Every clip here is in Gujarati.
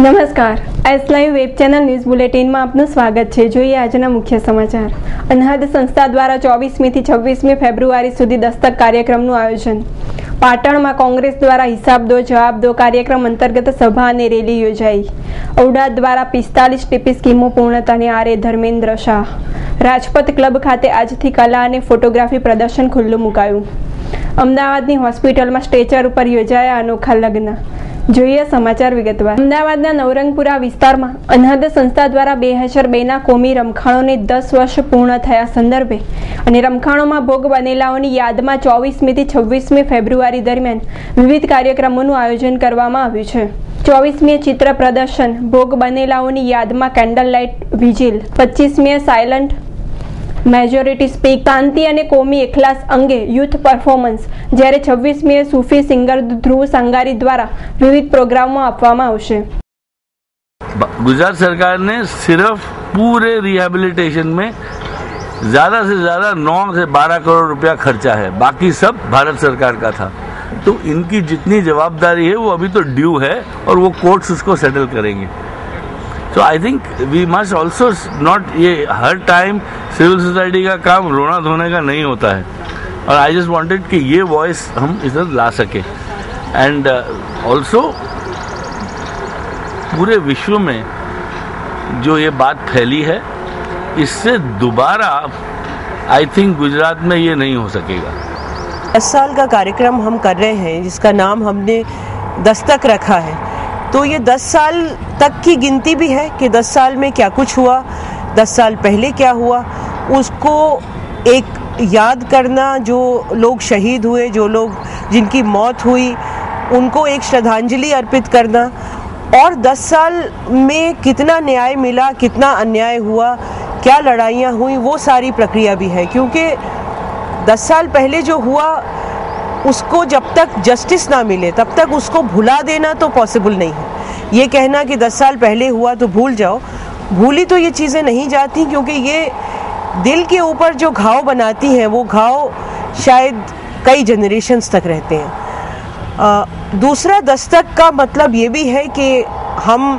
નમસ્કાર, S live web channel news બુલેટિનમાં આપનું સ્વાગત છે। જોઈએ આજના મુખ્ય સમાચાર। અનહદ સંસ્થા દ્વારા 24મી થી 26મી ફેબ્રુઆરી સુધી દસ્તક કાર્યક્રમનું આયોજન। પાટણમાં કોંગ્રેસ દ્વારા હિસાબ દો જવાબ દો કાર્યક્રમ અંતર્ગત સભા અને રેલી યોજાઈ। ઔડા દ્વારા 45 ટીપી સ્કીમો પૂર્ણતાને આરે ધર્મેન્દ્ર શાહ। રાજપથ ક્લબ ખાતે આજથી કલા અને ફોટોગ્રાફી પ્રદર્શન ખુલ્લું મુકાયું। અમદાવાદની હોસ્પિટલમાં સ્ટ્રેચર ઉપર યોજાયા અનોખા લગ્ન। જોઈએ સમાચાર વિગતવાર। અમદાવાદના નવરંગપુરા વિસ્તારમાં અનહદ સંસ્થા દ્વારા 2002ના કોમી રમખાણોને 10 વર્ષ પૂર્ણ થયા સંદર્ભે અને રમખાણોમાં ભોગ બનેલાઓની યાદમાં 24મી થી 26મી ફેબ્રુઆરી દરમિયાન વિવિધ કાર્યક્રમોનું આયોજન કરવામાં આવ્યું છે। 24મીએ ચિત્ર પ્રદર્શન, ભોગ બનેલાઓની યાદમાં કેન્ડલ લાઇટ વિજિલ, 25મીએ સાયલન્ટ મેજોરિટી સ્પીક, શાંતિ અને કોમી એખલાસ અંગે યુથ પરફોર્મન્સ, જ્યારે 26મીએ સૂફી સિંગર ધ્રુવ સંગારી द्वारा विविध प्रोग्रामों આપવામાં આવશે। गुजरात सरकार ने सिर्फ पूरे रिहेबिलिटेशन में ज्यादा से ज्यादा 9 से 12 करोड़ रुपया खर्चा है, बाकी सब भारत सरकार का था। तो इनकी जितनी जवाबदारी है वो अभी तो ड्यू है और वो कोर्ट्स उसको सेटल करेंगे। तो I think we must also not, ये हर टाइम सिविल सोसाइटी का काम रोना धोने का नहीं होता है, और आई जस्ट वांटेड कि ये वॉइस हम इधर ला सके। एंड ऑल्सो पूरे विश्व में जो ये बात फैली है, इससे दोबारा आई थिंक गुजरात में ये नहीं हो सकेगा। 10 साल का कार्यक्रम हम कर रहे हैं जिसका नाम हमने दस्तक रखा है। तो ये 10 साल तक की गिनती भी है कि 10 साल में क्या कुछ हुआ, 10 साल पहले क्या हुआ, उसको एक याद करना। जो लोग शहीद हुए, जो लोग जिनकी मौत हुई, उनको एक श्रद्धांजलि अर्पित करना, और 10 साल में कितना न्याय मिला, कितना अन्याय हुआ, क्या लड़ाइयाँ हुई, वो सारी प्रक्रिया भी है। क्योंकि 10 साल पहले जो हुआ उसको जब तक जस्टिस ना मिले तब तक उसको भुला देना तो पॉसिबल नहीं है। ये कहना कि 10 साल पहले हुआ तो भूल जाओ, भूली तो ये चीज़ें नहीं जाती, क्योंकि ये दिल के ऊपर जो घाव बनाती हैं वो घाव शायद कई जनरेशन्स तक रहते हैं। दूसरा दस्तक का मतलब ये भी है कि हम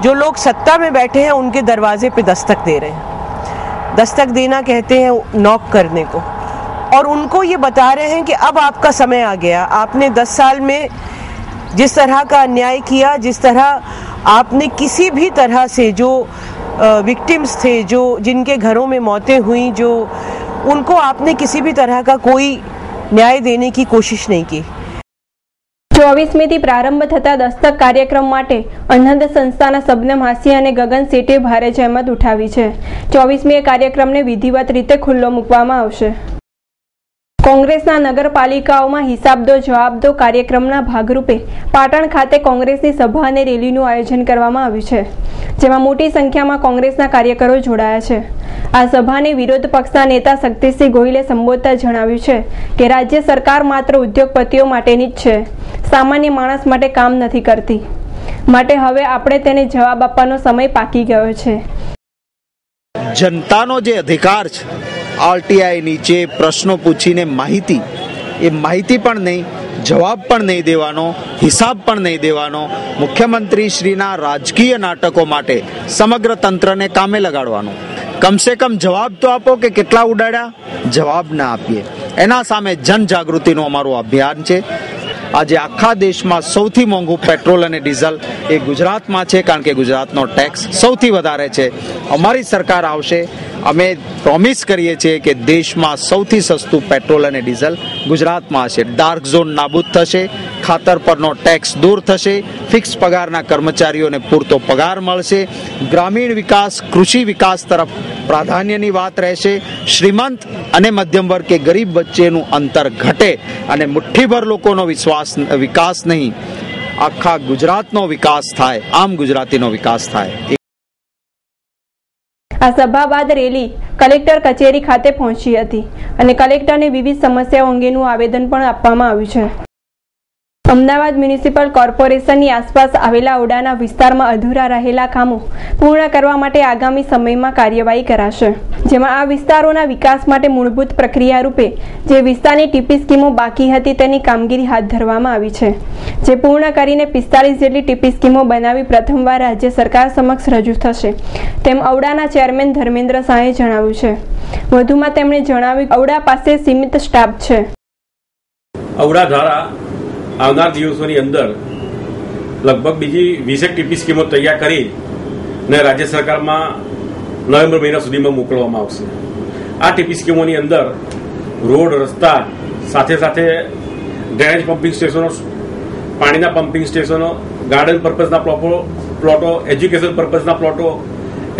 जो लोग सत्ता में बैठे हैं उनके दरवाजे पे दस्तक दे रहे हैं। दस्तक देना कहते हैं नॉक करने को, और उनको ये बता रहे हैं कि अब आपका समय आ गया। आपने 10 साल में जिस तरह का अन्याय किया, जिस तरह आपने किसी भी तरह से जो विक्टिम्स थे, जो जिनके घरों में मौतें हुई, जो उनको आपने किसी भी तरह का कोई न्याय देने की कोशिश नहीं की। 24મીથી પ્રારંભ થતા દસ્તક કાર્યક્રમ માટે અનહદ સંસ્થાના શબનમ હાસી અને ગગન શેઠે ભારે જહેમત ઉઠાવી છે। 24મીએ કાર્યક્રમને વિધિવત રીતે ખુલ્લો મૂકવામાં આવશે। કોંગ્રેસના નગરપાલિકાઓમાં હિસાબ દો જવાબ દો કાર્યક્રમના ભાગરૂપે પાટણ ખાતે કોંગ્રેસની સભા અને રેલીનું આયોજન કરવામાં આવ્યું છે, જેમાં મોટી સંખ્યામાં કોંગ્રેસના કાર્યકરો જોડાયા છે। આ સભાને વિરોધ પક્ષના નેતા શક્તિસિંહ ગોહિલે સંબોધતા જણાવ્યું છે કે રાજ્ય સરકાર માત્ર ઉદ્યોગપતિઓ માટેની જ છે, સામાન્ય માણસ માટે કામ નથી કરતી, માટે હવે આપણે તેને જવાબ આપવાનો સમય પાકી ગયો છે। જનતાનો જે અધિકાર છે, આરટીઆઈ નીચે પ્રશ્નો પૂછીને માહિતી, એ માહિતી પણ નહીં, જવાબ પણ નહીં દેવાનો, હિસાબ પણ નહીં દેવાનો, મુખ્યમંત્રી શ્રીના રાજકીય નાટકો માટે સમગ્ર તંત્રને કામે લગાડવાનું। કમસે કમ જવાબ તો આપો કે કેટલા ઉડાડ્યા, જવાબ ના આપીએ। એના સામે જનજાગૃતિનું અમારું અભિયાન છે। આજે આખા દેશમાં સૌથી મોંઘું પેટ્રોલ અને ડીઝલ એ ગુજરાતમાં છે, કારણ કે ગુજરાતનો ટેક્સ સૌથી વધારે છે। અમારી સરકાર આવશે, અમે પ્રોમિસ કરીએ છીએ કે દેશમાં સૌથી સસ્તું પેટ્રોલ અને ડીઝલ ગુજરાતમાં હશે। ડાર્ક ઝોન નાબૂદ થશે, ખાતર પરનો ટેક્સ દૂર થશે, ફિક્સ પગારના કર્મચારીઓને પૂરતો પગાર મળશે, ગ્રામીણ વિકાસ, કૃષિ વિકાસ તરફ પ્રાધાન્યની વાત રહેશે, શ્રીમંત અને મધ્યમ વર્ગ કે ગરીબ વચ્ચેનું અંતર ઘટે અને મુઠ્ઠીભર લોકોનો વિકાસ નહીં, આખા ગુજરાતનો વિકાસ થાય, આમ ગુજરાતીનો વિકાસ થાય। આ સભા બાદ રેલી કલેક્ટર કચેરી ખાતે પહોંચી હતી અને કલેક્ટરને વિવિધ સમસ્યાઓ અંગેનું આવેદન પણ આપવામાં આવ્યું છે। અમદાવાદ મ્યુનિસિપલ કોર્પોરેશનની આસપાસ આવેલા ઓરડાના વિસ્તારમાં અધૂરા રહેલા કામો પૂર્ણ કરવા માટે આગામી સમયમાં કાર્યવાહી કરાશે, જેમાં આ વિસ્તારોના વિકાસ માટે મૂળભૂત પ્રક્રિયા રૂપે જે વિસ્તારની ટીપી સ્કીમો બાકી હતી તેની કામગીરી હાથ ધરવામાં આવી છે, જે પૂર્ણ કરીને 45 જેટલી ટીપી સ્કીમો બનાવી પ્રથમવાર રાજ્ય સરકાર સમક્ષ રજૂ થશે, તેમ ઔડાના ચેરમેન ધર્મેન્દ્ર શાહે જણાવ્યું છે. વધુમાં તેમણે જણાવ્યું કે ઔડા પાસે સીમિત સ્ટાફ છે. ઔડા દ્વારા આવનાર દિવસોની અંદર લગભગ બીજી 20 ટીપી સ્કીમો તૈયાર કરીને રાજ્ય સરકારમાં નવેમ્બર મહિના સુધીમાં મોકલવામાં આવશે. આ ટીપી સ્કીમોની અંદર રોડ, રસ્તા, સાથે સાથે ડ્રેનેજ પમ્પિંગ સ્ટેશનો, પાણીના પમ્પિંગ સ્ટેશનો, ગાર્ડન પર્પઝના પ્લોટો, એજ્યુકેશન પર્પઝના પ્લોટો,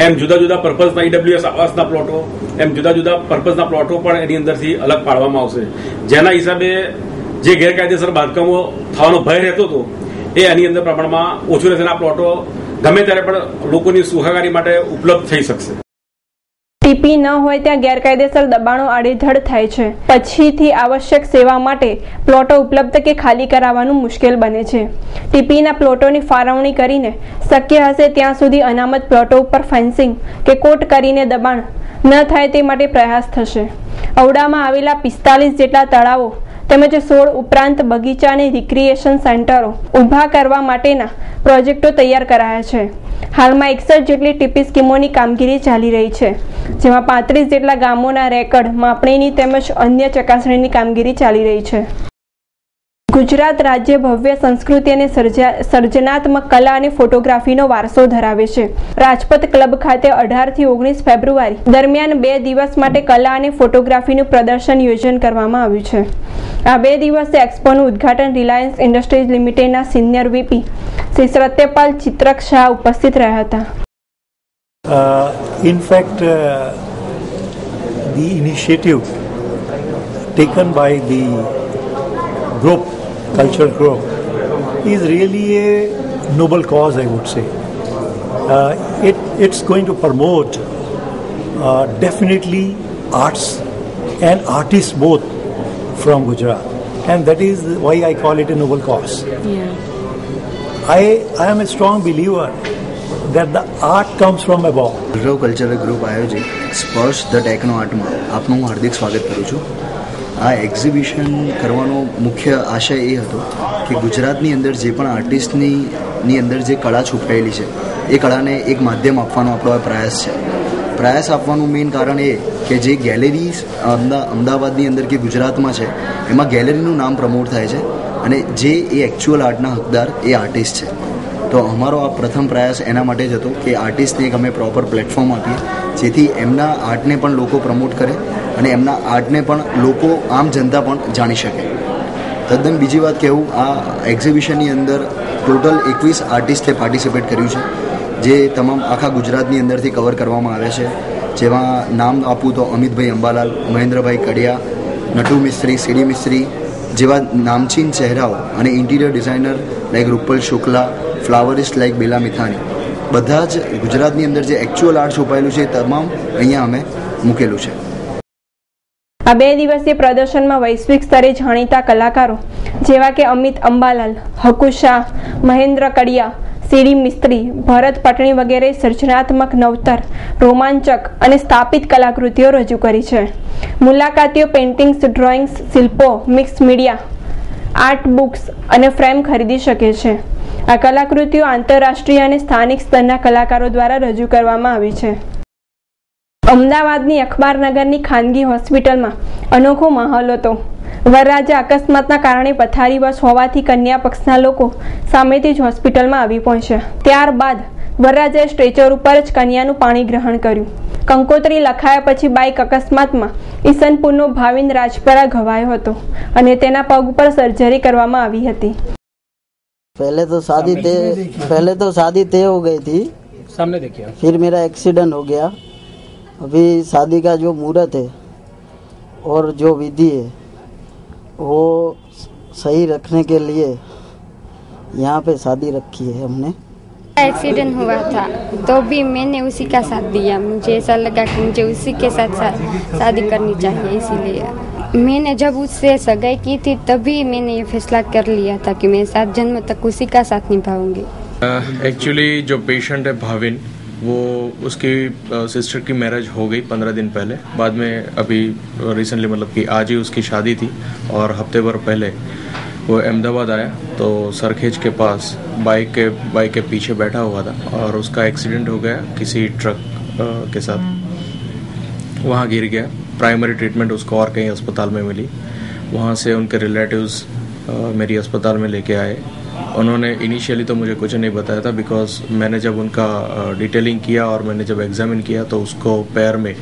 એમ જુદા જુદા પર્પઝના ઈડબ્લ્યુએસ આવાસના પ્લોટો, એમ જુદા જુદા પર્પઝના પ્લોટો પણ એની અંદરથી અલગ પાડવામાં આવશે, જેના હિસાબે જે ગેરકાયદેસર બાંધકામો થવાનો ભય રહેતો હતો એ આની અંદર પ્રમાણમાં ઓછું રહેશે. આ પ્લોટો ગમે ત્યારે પણ લોકોની સુખાકારી માટે ઉપલબ્ધ થઈ શકશે. ટીપી ન હોય ત્યાં ગેરકાયદેસર દબાણો આડેધડ થાય છે. પછીથી આવશ્યક સેવા માટે પ્લોટો ઉપલબ્ધ કે ખાલી કરાવવાનું મુશ્કેલ બને છે. ટીપીના પ્લોટોની ફાળવણી કરીને શક્ય હશે ત્યાં સુધી અનામત પ્લોટો ઉપર ફેન્સિંગ કે કોટ કરીને દબાણ ન થાય તે માટે પ્રયાસ થશે. ઔડામાં આવેલા 45 જેટલા તળાવો તેમજ 16 ઉપરાંત બગીચા અને રિક્રિએશન સેન્ટરો ઊભા કરવા માટેના પ્રોજેક્ટો તૈયાર કરાયા છે. હાલમાં 61 જેટલી ટીપી સ્કીમોની કામગીરી ચાલી રહી છે, જેમાં 35 જેટલા ગામોના રેકર્ડ માપણીની તેમજ અન્ય ચકાસણીની કામગીરી ચાલી રહી છે. ગુજરાત રાજ્ય ભવ્ય સંસ્કૃતિ અને સર્જનાત્મક કલા અને ફોટોગ્રાફીનો વારસો ધરાવે છે. રાજપથ ક્લબ ખાતે 18 થી 19 ફેબ્રુઆરી દરમિયાન 2 દિવસ માટે કલા અને ફોટોગ્રાફીનું પ્રદર્શન યોજન કરવામાં આવ્યું છે. આ 2 દિવસીય એક્સપોનું ઉદ્ઘાટન રિલાયન્સ ઇન્ડસ્ટ્રીઝ લિમિટેડના સિનિયર વીપી શ્રી સત્યપાલ ચિત્રક શાહ ઉપસ્થિત રહ્યા હતા. In fact, the initiative taken by the group, cultural group, is really a noble cause, I would say. It's going to promote definitely arts and artists both from Gujarat, and that is why I call it a noble cause. I am a strong believer that the art comes from above. Dhruv cultural group આયોજિત સ્પર્શ ધ ટેકનો આર્ટમાં આપનું હું હાર્દિક સ્વાગત કરું છું. આ એક્ઝિબિશન કરવાનો મુખ્ય આશય એ હતો કે ગુજરાતની અંદર જે પણ આર્ટિસ્ટની અંદર જે કળા છુપાયેલી છે એ કળાને એક માધ્યમ આપવાનો આપણો આ પ્રયાસ છે. પ્રયાસ આપવાનું મેઇન કારણ એ કે જે ગેલેરીઝ અમદાવાદની અંદર કે ગુજરાતમાં છે એમાં ગેલેરીનું નામ પ્રમોટ થાય છે અને જે એ એકચ્યુઅલ આર્ટના હકદાર એ આર્ટિસ્ટ છે. તો અમારો આ પ્રથમ પ્રયાસ એના માટે જ હતો કે આર્ટિસ્ટને એક અમે પ્રોપર પ્લેટફોર્મ આપીએ જેથી એમના આર્ટને પણ લોકો પ્રમોટ કરે અને એમના આર્ટને પણ લોકો આમ જનતા પણ જાણી શકે. તદ્દન બીજી વાત કહેવું, આ એક્ઝિબિશનની અંદર ટોટલ 21 આર્ટિસ્ટે પાર્ટિસિપેટ કર્યું છે, જે તમામ આખા ગુજરાતની અંદરથી કવર કરવામાં આવે છે. જેમાં નામ આપું તો અમિતભાઈ અંબાલાલ, મહેન્દ્રભાઈ કડિયા, નટુ મિસ્ત્રી, સીડી મિસ્ત્રી જેવા નામચીન ચહેરાઓ અને interior designer like Rupal Shukla, florist like Bela Mithani, બધા જ ગુજરાતની અંદર જે એકચ્યુઅલ આર્ટ છુપાયેલું છે એ તમામ અહીંયા અમે મૂકેલું છે. આ 2 દિવસીય પ્રદર્શનમાં વૈશ્વિક સ્તરે જાણીતા કલાકારો જેવા કે અમિત અંબાલાલ, હકુ શાહ, મહેન્દ્ર કડિયા, સીડી મિસ્ત્રી, ભરત પટણી વગેરે સર્જનાત્મક, નવતર, રોમાંચક અને સ્થાપિત કલાકૃતિઓ રજૂ કરી છે. મુલાકાતીઓ પેઇન્ટિંગ્સ, ડ્રોઈંગ્સ, શિલ્પો, મિક્સ મીડિયા, આર્ટ બુક્સ અને ફ્રેમ ખરીદી શકે છે. આ કલાકૃતિઓ આંતરરાષ્ટ્રીય અને સ્થાનિક સ્તરના કલાકારો દ્વારા રજૂ કરવામાં આવી છે. અમદાવાદની અખબારનગરની ખાનગી હોસ્પિટલમાં અનોખો માહોલ હતો. વરરાજા અકસ્માતના કારણે પથારીવશ હોવાથી કન્યા પક્ષના લોકો સામેથી જ હોસ્પિટલમાં આવી પહોંચ્યા. ત્યારબાદ વરરાજાએ સ્ટ્રેચર ઉપર જ કન્યાનું પાણી ગ્રહણ કર્યું. કંકોત્રી લખાયા પછી બાઇક અકસ્માતમાં ઈસનપુરનો ભાવિન રાજપરા ઘવાયો હતો અને તેના પગ ઉપર સર્જરી કરવામાં આવી હતી. पहले तो शादी तय हो गई थी, सामने देखिए, फिर मेरा एक्सीडेंट हो गया. अभी शादी का जो मुहूर्त है और जो विधि है वो सही रखने के लिए यहाँ पे शादी रखी है हमने. एक्सीडेंट हुआ था तो भी मैंने उसी का साथ दिया. मुझे ऐसा लगा कि मुझे उसी के साथ शादी करनी चाहिए, इसीलिए मैंने जब उससे सगाई की थी तभी मैंने ये फैसला कर लिया था कि मैं 7 जन्म तक उसी का साथ निभाऊंगी। एक्चुअली जो पेशेंट है भाविन, वो उसकी सिस्टर की मैरिज हो गई 15 दिन पहले। बाद में अभी रिसेंटली मतलब कि आज ही उसकी शादी थी और हफ्ते भर पहले वो अहमदाबाद आया तो सरखेज के पास बाइक के पीछे बैठा हुआ था और उसका एक्सीडेंट हो गया किसी ट्रक के साथ। वहाँ गिर गया। प्राइमरी ट्रीटमेंट उसको और कहीं अस्पताल में मिली। वहाँ से उनके रिलेटिव्स मेरी अस्पताल में लेके आए। उन्होंने इनिशियली तो मुझे कुछ नहीं बताया था, बिकॉज मैंने जब उनका डिटेलिंग किया और मैंने जब एग्जामिन किया तो उसको पैर में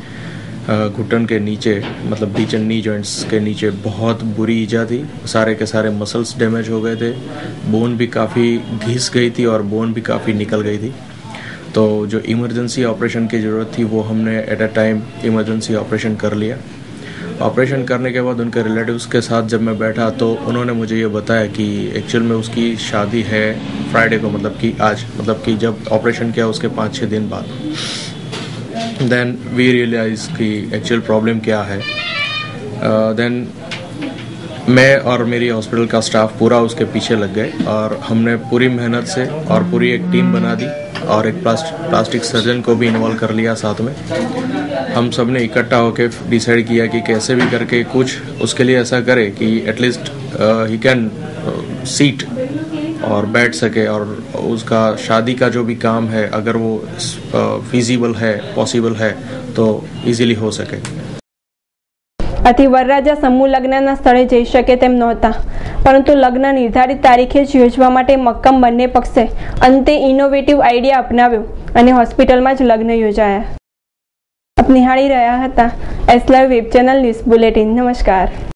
घुटन के नीचे मतलब बीच एंड नी जॉइंट्स के नीचे बहुत बुरी ईजा थी। सारे के सारे मसल्स डैमेज हो गए थे, बोन भी काफ़ी घिस गई थी और बोन भी काफ़ी निकल गई थी। तो जो इमरजेंसी ऑपरेशन की ज़रूरत थी वो हमने at a time emergency operation कर लिया। ऑपरेशन करने के बाद उनके रिलेटिव्स के साथ जब मैं बैठा तो उन्होंने मुझे ये बताया कि एक्चुअल में उसकी शादी है फ्राइडे को, मतलब कि आज, मतलब कि जब ऑपरेशन किया उसके 5-6 दिन बाद। देन वी रियलाइज कि एक्चुअल प्रॉब्लम क्या है। देन मैं और मेरी हॉस्पिटल का स्टाफ पूरा उसके पीछे लग गए और हमने पूरी मेहनत से और पूरी एक टीम बना दी और एक प्लास्टिक सर्जन को भी इन्वॉल्व कर लिया साथ में। हम सब ने इकट्ठा होकर डिसाइड किया कि कैसे भी करके कुछ उसके लिए ऐसा करे कि एटलीस्ट ही कैन सीट और बैठ सके और उसका शादी का जो भी काम है अगर वो फिजिबल है, पॉसिबल है तो इजीली हो सके। આથી વરરાજા સમૂહ લગ્નના સ્થળે જઈ શકે તેમ નહોતા, પરંતુ લગ્ન નિર્ધારિત તારીખે જ યોજવા માટે મક્કમ બંને પક્ષે અંતે ઇનોવેટિવ આઈડિયા અપનાવ્યો અને હોસ્પિટલમાં જ લગ્ન યોજાયા। આપ નિહાળી રહ્યા હતા S live web channel news bulletin. નમસ્કાર।